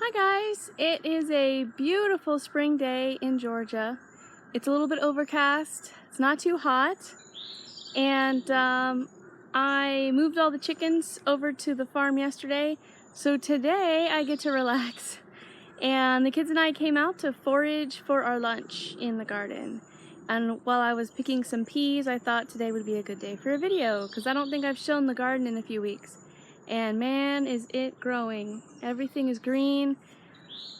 Hi guys, it is a beautiful spring day in Georgia. It's a little bit overcast, it's not too hot, and I moved all the chickens over to the farm yesterday, so today I get to relax. And the kids and I came out to forage for our lunch in the garden. And while I was picking some peas, I thought today would be a good day for a video, because I don't think I've shown the garden in a few weeks. And man, is it growing. Everything is green.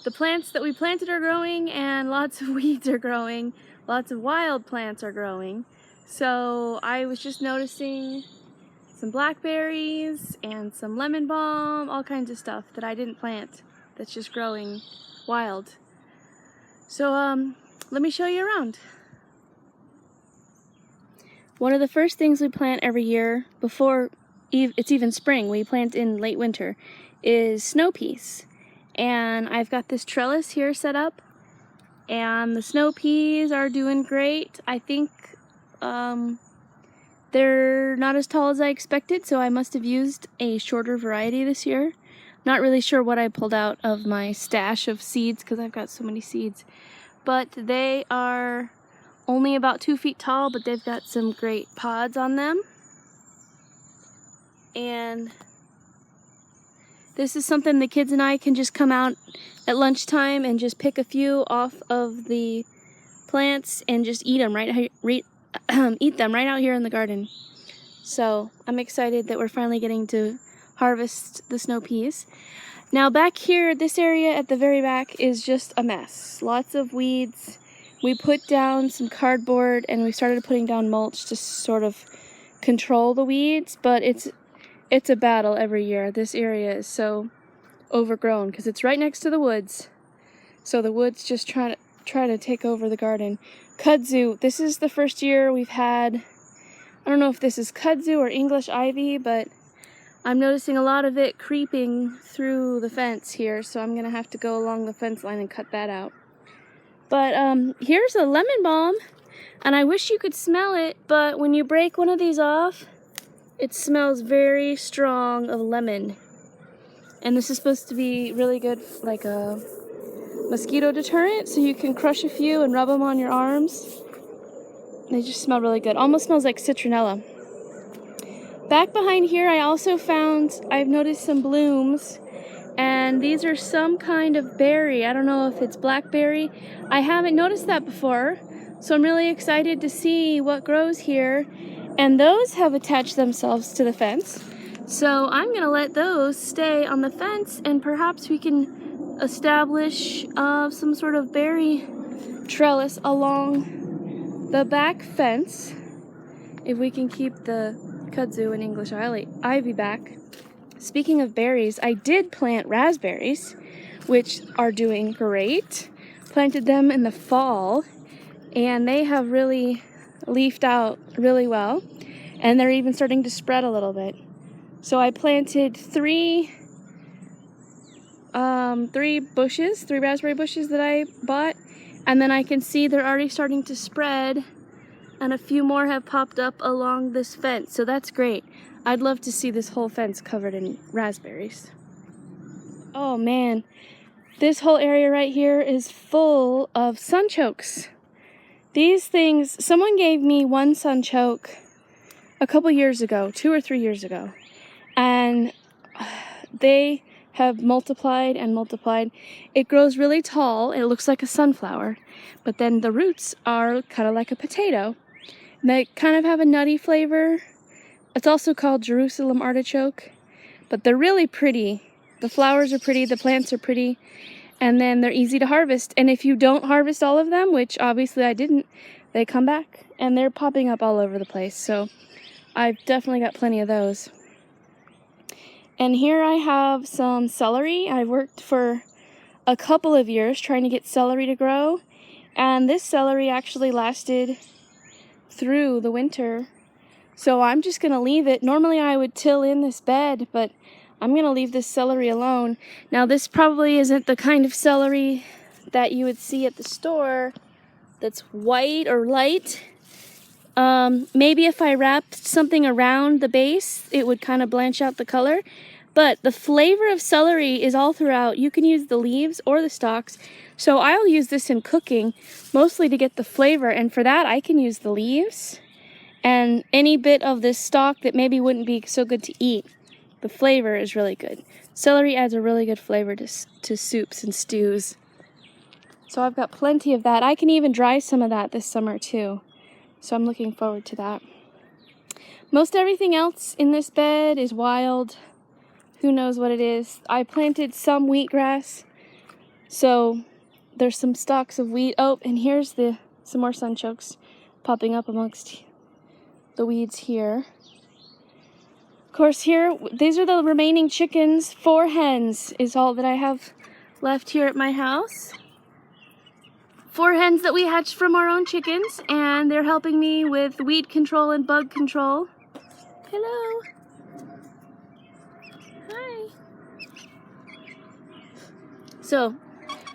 The plants that we planted are growing, and lots of weeds are growing. Lots of wild plants are growing. So I was just noticing some blackberries and some lemon balm, all kinds of stuff that I didn't plant that's just growing wild. So let me show you around. One of the first things we plant every year before it's even spring, we plant in late winter, is snow peas. And I've got this trellis here set up, and the snow peas are doing great. I think they're not as tall as I expected, so I must have used a shorter variety this year. Not really sure what I pulled out of my stash of seeds because I've got so many seeds. But they are only about 2 feet tall, but they've got some great pods on them. And this is something the kids and I can just come out at lunchtime and just pick a few off of the plants and just eat them eat them right out here in the garden. So I'm excited that we're finally getting to harvest the snow peas. Now back here, this area at the very back is just a mess. Lots of weeds. We put down some cardboard and we started putting down mulch to sort of control the weeds, but it's a battle every year. This area is so overgrown because it's right next to the woods. So the woods just try to take over the garden. Kudzu, this is the first year we've had, I don't know if this is kudzu or English ivy, but I'm noticing a lot of it creeping through the fence here, so I'm gonna have to go along the fence line and cut that out. But here's a lemon balm, and I wish you could smell it, but when you break one of these off, it smells very strong of lemon. And this is supposed to be really good, like a mosquito deterrent, so you can crush a few and rub them on your arms. They just smell really good. Almost smells like citronella. Back behind here, I've noticed some blooms, and these are some kind of berry. I don't know if it's blackberry. I haven't noticed that before, so I'm really excited to see what grows here. And those have attached themselves to the fence. So I'm gonna let those stay on the fence, and perhaps we can establish some sort of berry trellis along the back fence, if we can keep the kudzu and English ivy back. Speaking of berries, I did plant raspberries, which are doing great. Planted them in the fall, and they have really leafed out really well, and they're even starting to spread a little bit. So I planted three raspberry bushes that I bought, and then I can see they're already starting to spread, and a few more have popped up along this fence, so that's great. I'd love to see this whole fence covered in raspberries. Oh man, this whole area right here is full of sunchokes. These things, someone gave me one sunchoke a couple years ago, 2 or 3 years ago, and they have multiplied and multiplied. It grows really tall, it looks like a sunflower, but then the roots are kind of like a potato. They kind of have a nutty flavor. It's also called Jerusalem artichoke, but they're really pretty. The flowers are pretty, the plants are pretty, and then they're easy to harvest. And if you don't harvest all of them, which obviously I didn't, they come back and they're popping up all over the place. So I've definitely got plenty of those. And here I have some celery. I've worked for a couple of years trying to get celery to grow, and this celery actually lasted through the winter. So I'm just gonna leave it. Normally I would till in this bed, but I'm gonna leave this celery alone. Now this probably isn't the kind of celery that you would see at the store that's white or light. Maybe if I wrapped something around the base, it would kind of blanch out the color, But the flavor of celery is all throughout. You can use the leaves or the stalks. So I'll use this in cooking, mostly to get the flavor. And for that, I can use the leaves and any bit of this stalk that maybe wouldn't be so good to eat. The flavor is really good. Celery adds a really good flavor to soups and stews. So I've got plenty of that. I can even dry some of that this summer too. So I'm looking forward to that. Most everything else in this bed is wild. Who knows what it is. I planted some wheatgrass. So there's some stalks of wheat. Oh, and here's some more sunchokes popping up amongst the weeds here. Of course, here, these are the remaining chickens. 4 hens is all that I have left here at my house. 4 hens that we hatched from our own chickens, and they're helping me with weed control and bug control. Hello. Hi. So,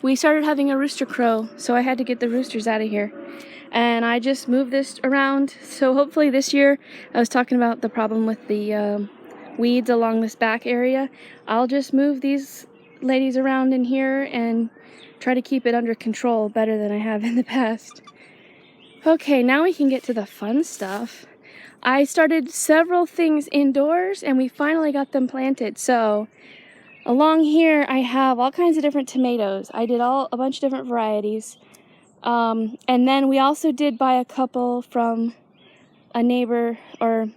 we started having a rooster crow, so I had to get the roosters out of here. And I just moved this around, so hopefully this year, I was talking about the problem with the weeds along this back area. I'll just move these ladies around in here and try to keep it under control better than I have in the past. Okay, now we can get to the fun stuff. I started several things indoors and we finally got them planted. So along here I have all kinds of different tomatoes. I did a bunch of different varieties. And then we also did buy a couple from a neighbor or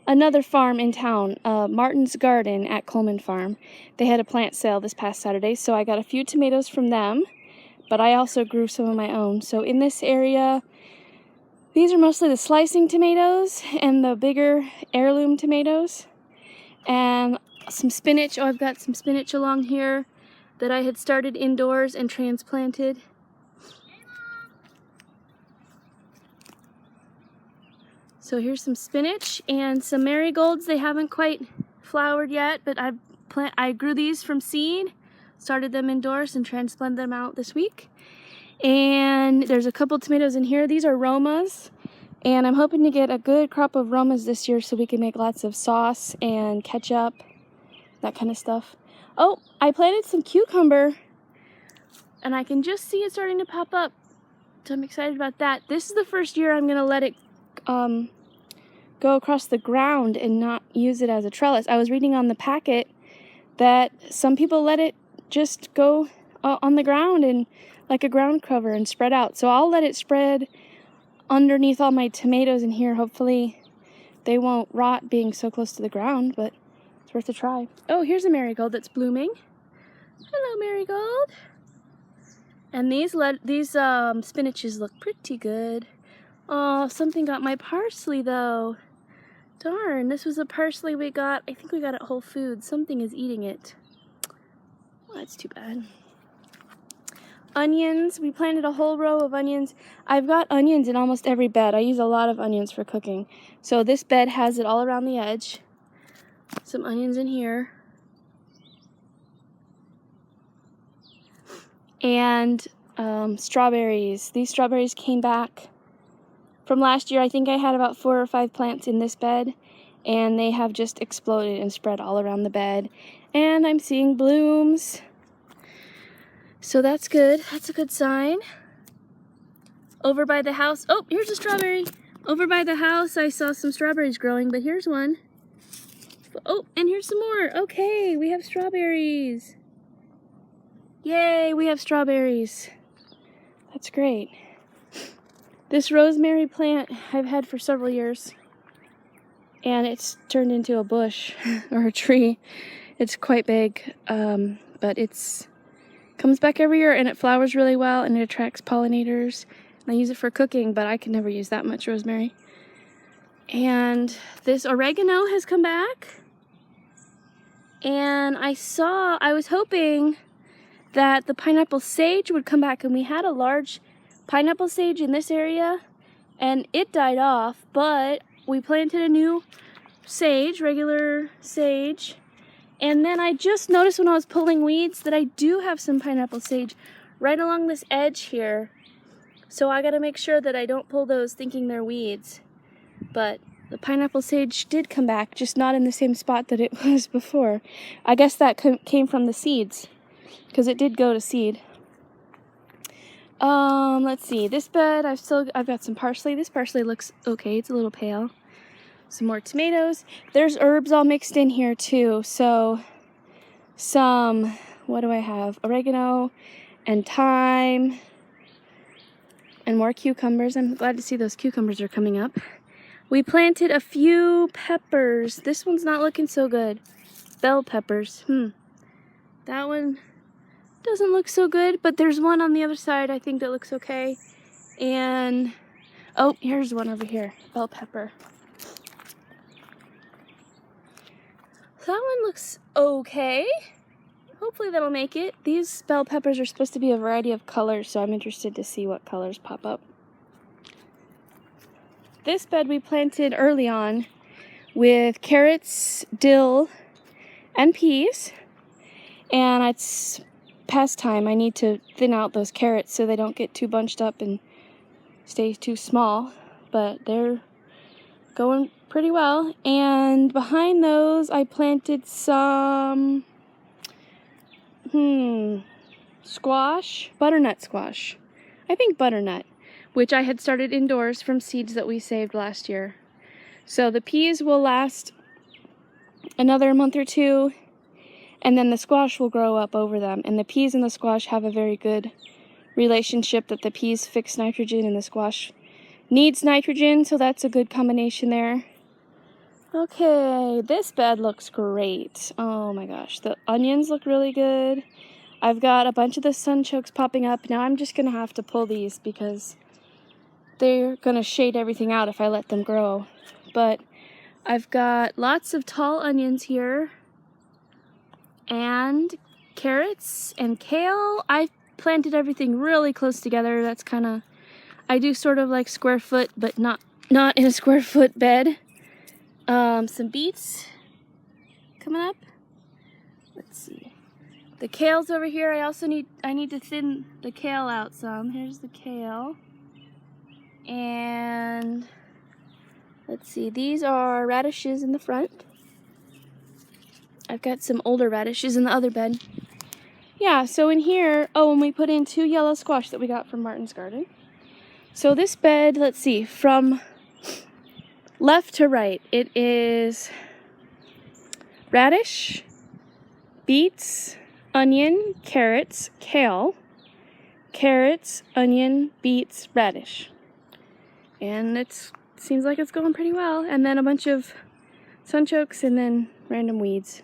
another farm in town, Martin's Garden at Coleman Farm. They had a plant sale this past Saturday, so I got a few tomatoes from them, but I also grew some of my own. So in this area, these are mostly the slicing tomatoes and the bigger heirloom tomatoes. And some spinach. Oh, I've got some spinach along here that I had started indoors and transplanted. So here's some spinach and some marigolds. They haven't quite flowered yet, but I grew these from seed, started them indoors and transplanted them out this week. And there's a couple tomatoes in here. These are Romas, and I'm hoping to get a good crop of Romas this year so we can make lots of sauce and ketchup, that kind of stuff. Oh, I planted some cucumber, and I can just see it starting to pop up. So I'm excited about that. This is the first year I'm gonna let it go across the ground and not use it as a trellis. I was reading on the packet that some people let it just go on the ground and like a ground cover and spread out. So I'll let it spread underneath all my tomatoes in here. Hopefully they won't rot being so close to the ground, but it's worth a try. Oh, here's a marigold that's blooming. Hello, marigold. And these spinaches look pretty good. Oh, something got my parsley though. Darn, this was a parsley we got. I think we got it at Whole Foods. Something is eating it. Well, that's too bad. Onions. We planted a whole row of onions. I've got onions in almost every bed. I use a lot of onions for cooking. So this bed has it all around the edge. Some onions in here. And strawberries. These strawberries came back from last year. I think I had about 4 or 5 plants in this bed, and they have just exploded and spread all around the bed. And I'm seeing blooms. So that's good. That's a good sign. Over by the house, oh, here's a strawberry. Over by the house, I saw some strawberries growing, but here's one. Oh, and here's some more. Okay, we have strawberries. Yay, we have strawberries. That's great. This rosemary plant I've had for several years, and it's turned into a bush or a tree. It's quite big, but it's comes back every year, and it flowers really well, and it attracts pollinators. And I use it for cooking, but I can never use that much rosemary. And this oregano has come back, and I was hoping that the pineapple sage would come back, and we had a large pineapple sage in this area and it died off, but we planted a new sage, regular sage, and then I just noticed when I was pulling weeds that I do have some pineapple sage right along this edge here, so I gotta make sure that I don't pull those thinking they're weeds. But The pineapple sage did come back, just not in the same spot that it was before. I guess that came from the seeds, because it did go to seed. Let's see. This bed, I've got some parsley. This parsley looks okay. It's a little pale. Some more tomatoes. There's herbs all mixed in here too. So some, what do I have? Oregano and thyme and more cucumbers. I'm glad to see those cucumbers are coming up. We planted a few peppers. This one's not looking so good. Bell peppers. That one doesn't look so good, but there's one on the other side I think that looks okay. And oh, here's one over here. Bell pepper. So that one looks okay. Hopefully that'll make it. These bell peppers are supposed to be a variety of colors, so I'm interested to see what colors pop up. This bed we planted early on with carrots, dill, and peas. And it's past time. I need to thin out those carrots so they don't get too bunched up and stay too small. But they're going pretty well. And behind those I planted some squash, butternut squash. I think butternut, which I had started indoors from seeds that we saved last year. So the peas will last another month or two, and then the squash will grow up over them. And the peas and the squash have a very good relationship, that the peas fix nitrogen and the squash needs nitrogen, so that's a good combination there. Okay, this bed looks great. Oh my gosh, the onions look really good. I've got a bunch of the sunchokes popping up. Now I'm just gonna have to pull these because they're gonna shade everything out if I let them grow. But I've got lots of tall onions here, and carrots and kale. I planted everything really close together. That's kind of, I do sort of like square foot, but not in a square foot bed. Some beets coming up. Let's see. The kale's over here. I need to thin the kale out some. Here's the kale. And let's see, these are radishes in the front. I've got some older radishes in the other bed. Yeah, so in here, oh, and we put in 2 yellow squash that we got from Martin's garden. So this bed, let's see, from left to right, it is radish, beets, onion, carrots, kale, carrots, onion, beets, radish. And it seems like it's going pretty well. And then a bunch of sunchokes and then random weeds.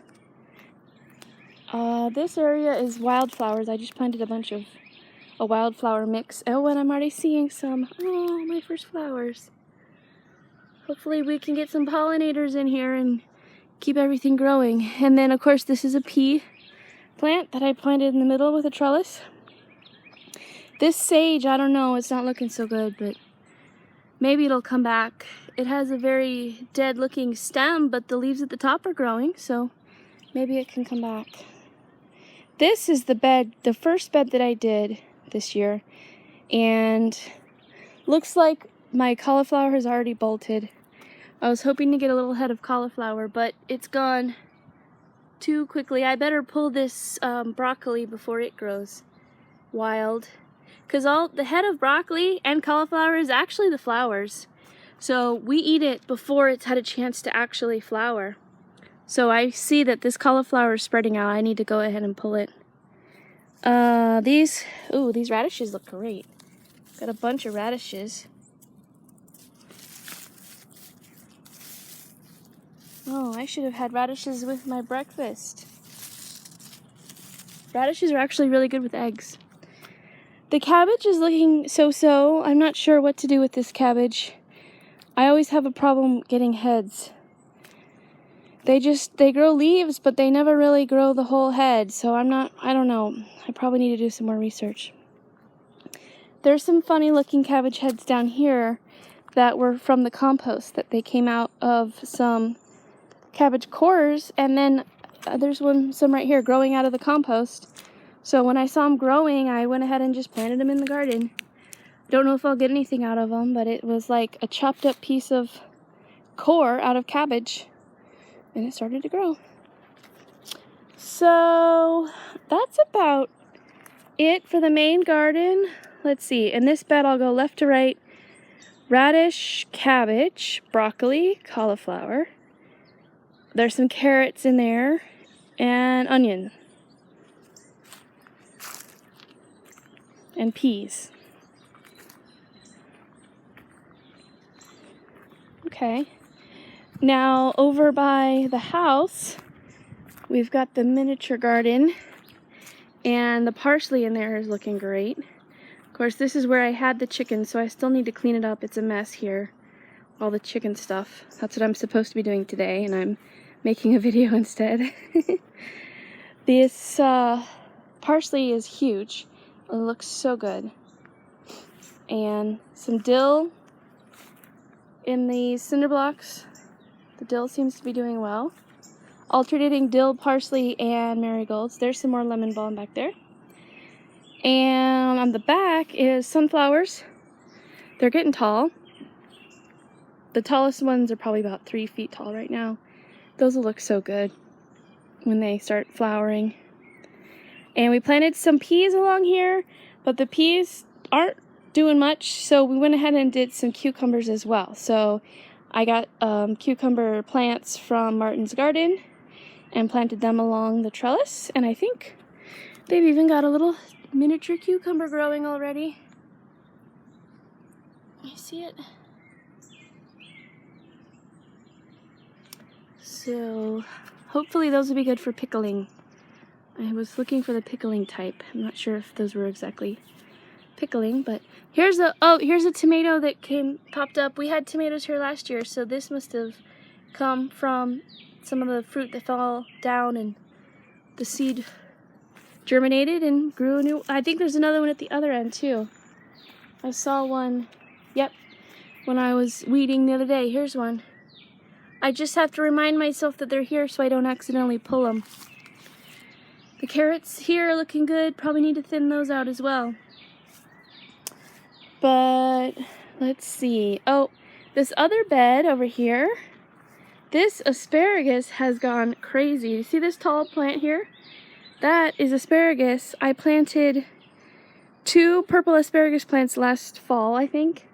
This area is wildflowers. I just planted a bunch of a wildflower mix. Oh, and I'm already seeing some. Oh, my first flowers. Hopefully we can get some pollinators in here and keep everything growing. And then, of course, this is a pea plant that I planted in the middle with a trellis. This sage, I don't know, it's not looking so good, but maybe it'll come back. It has a very dead looking stem, but the leaves at the top are growing, so maybe it can come back. This is the bed, the first bed that I did this year, and looks like my cauliflower has already bolted. I was hoping to get a little head of cauliflower, but it's gone too quickly. I better pull this broccoli before it grows wild, because all the head of broccoli and cauliflower is actually the flowers. So we eat it before it's had a chance to actually flower. So I see that this cauliflower is spreading out. I need to go ahead and pull it. These radishes look great. Got a bunch of radishes. Oh, I should have had radishes with my breakfast. Radishes are actually really good with eggs. The cabbage is looking so-so. I'm not sure what to do with this cabbage. I always have a problem getting heads. They grow leaves, but they never really grow the whole head, so I don't know. I probably need to do some more research. There's some funny looking cabbage heads down here that were from the compost, that they came out of some cabbage cores, and then there's some right here growing out of the compost. So when I saw them growing, I went ahead and just planted them in the garden. Don't know if I'll get anything out of them, but it was like a chopped up piece of core out of cabbage, and it started to grow. So that's about it for the main garden. Let's see, in this bed I'll go left to right: radish, cabbage, broccoli, cauliflower. There's some carrots in there, and onion, and peas. Okay, now over by the house we've got the miniature garden, and the parsley in there is looking great. Of course, this is where I had the chicken, so I still need to clean it up. It's a mess here, all the chicken stuff. That's what I'm supposed to be doing today, and I'm making a video instead. This parsley is huge. It looks so good. And some dill in the cinder blocks. The dill seems to be doing well. Alternating dill, parsley, and marigolds. There's some more lemon balm back there. And on the back is sunflowers. They're getting tall. The tallest ones are probably about 3 feet tall right now. Those will look so good when they start flowering. And we planted some peas along here, but the peas aren't doing much, so we went ahead and did some cucumbers as well. So I got cucumber plants from Martin's garden and planted them along the trellis, and I think they've even got a little miniature cucumber growing already. You see it? So hopefully those will be good for pickling. I was looking for the pickling type. I'm not sure if those were exactly pickling, but here's a tomato that popped up. We had tomatoes here last year, so this must have come from some of the fruit that fell down, and the seed germinated and grew a new. I think there's another one at the other end too. I saw one, yep, when I was weeding the other day. Here's one. I just have to remind myself that they're here so I don't accidentally pull them. The carrots here are looking good. Probably need to thin those out as well. But let's see. Oh, this other bed over here, this asparagus has gone crazy. You see this tall plant here? That is asparagus. I planted 2 purple asparagus plants last fall, I think,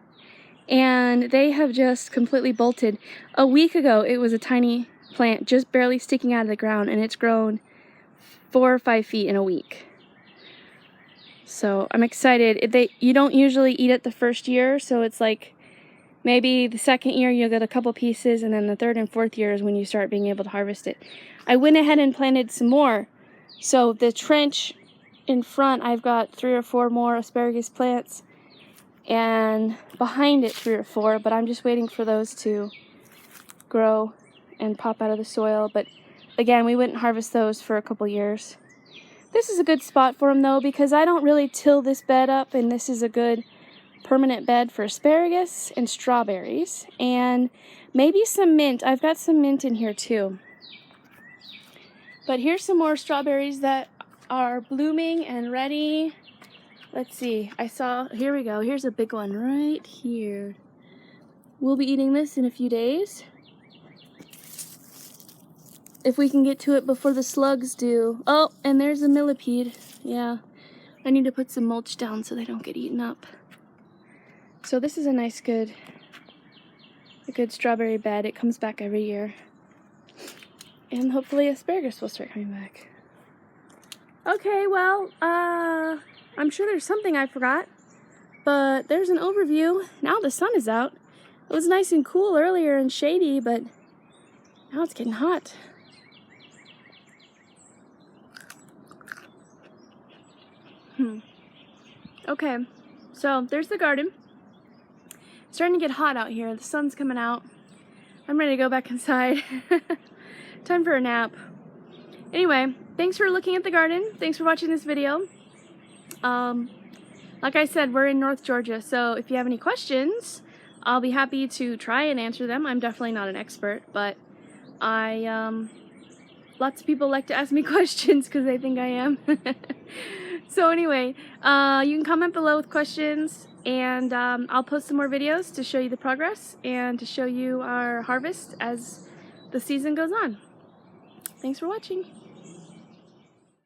and they have just completely bolted. A week ago, it was a tiny plant just barely sticking out of the ground, and it's grown 4 or 5 feet in a week. So I'm excited. You don't usually eat it the first year, so it's like maybe the second year you'll get a couple pieces, and then the third and fourth year is when you start being able to harvest it. I went ahead and planted some more. So the trench in front, I've got 3 or 4 more asparagus plants, and behind it 3 or 4, but I'm just waiting for those to grow and pop out of the soil. But again, we wouldn't harvest those for a couple years. This is a good spot for them though, because I don't really till this bed up, and this is a good permanent bed for asparagus and strawberries and maybe some mint. I've got some mint in here too. But here's some more strawberries that are blooming and ready. Let's see, here we go. Here's a big one right here. We'll be eating this in a few days, if we can get to it before the slugs do. Oh, and there's a millipede. Yeah, I need to put some mulch down so they don't get eaten up. So this is a nice, a good strawberry bed. It comes back every year. And hopefully asparagus will start coming back. Okay, well, I'm sure there's something I forgot, but there's an overview. Now the sun is out. It was nice and cool earlier and shady, but now it's getting hot. Okay, so there's the garden. It's starting to get hot out here. The sun's coming out. I'm ready to go back inside. Time for a nap. Anyway, thanks for looking at the garden. Thanks for watching this video. Like I said, we're in North Georgia, so if you have any questions, I'll be happy to try and answer them. I'm definitely not an expert, but lots of people like to ask me questions because they think I am. So anyway, you can comment below with questions, And I'll post some more videos to show you the progress and to show you our harvest as the season goes on. Thanks for watching.